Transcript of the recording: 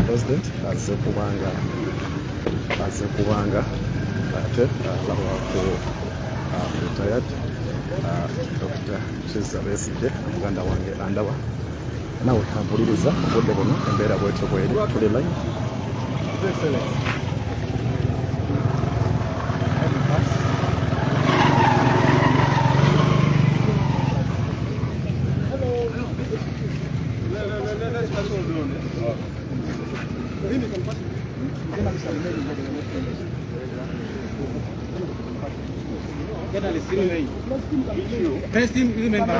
President azze kubanga ate alaba ku retired Dr. Kizza Besigye muganda wange andaba nawe tampuliriza obudde buno embeera bwetyo bweri tuli live. First team is member.